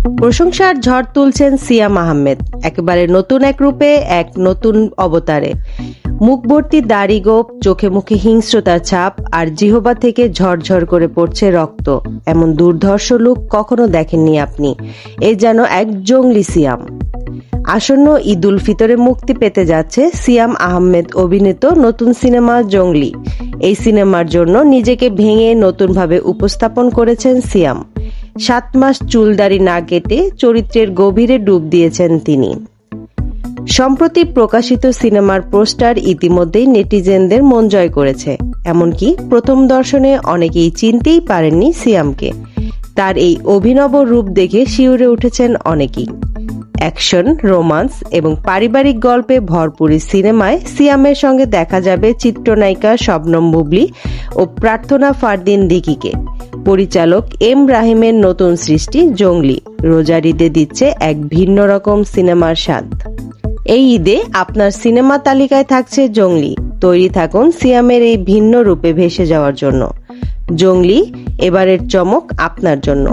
প্রশংসার ঝড় তুলছেন সিয়াম আহমেদ, একেবারে নতুন এক রূপে, এক নতুন অবতারে। মুখ ভর্তি দাড়ি গোঁফ, চোখে মুখে হিংস্রতার ছাপ, আর জিহবা থেকে ঝরঝর করে পড়ছে রক্ত। এমন দুর্ধর্ষ লুক কখনো দেখেননি আপনি। এই যেন এক জঙ্গলি সিয়াম। আসন্ন ঈদ উল ফিতরে মুক্তি পেতে যাচ্ছে সিয়াম আহমেদ অভিনীত নতুন সিনেমা জঙ্গলি। এই সিনেমার জন্য নিজেকে ভেঙে নতুনভাবে উপস্থাপন করেছেন সিয়াম। 7 মাস চুলদাড়ি না কেটে চরিত্রের গভীরে ডুব দিয়েছেন তিনি। সম্প্রতি প্রকাশিত সিনেমার পোস্টার ইতিমধ্যেই নেটিজেনদের মন জয় করেছে। এমনকি প্রথম দর্শনে অনেকেই চিনতেই পারেননি সিয়ামকে। তার এই অভিনব রূপ দেখে শিউরে উঠেছেন অনেকেই। অ্যাকশন, রোমান্স এবং পারিবারিক গল্পে ভরপুর সিনেমায় সিয়ামের সঙ্গে দেখা যাবে চিত্রনায়িকা শবনম বুবলী ও প্রার্থনা ফারদিন দিকিকে। পরিচালক এম রাহিমের নতুন সৃষ্টি জঙ্গলি রোজার ঈদে দিচ্ছে এক ভিন্ন রকম সিনেমার স্বাদ। এই ঈদে আপনার সিনেমা তালিকায় থাকছে জঙ্গলি। তৈরি থাকুন সিয়ামের এই ভিন্ন রূপে ভেসে যাওয়ার জন্য। জঙ্গলি এবারের চমক আপনার জন্য।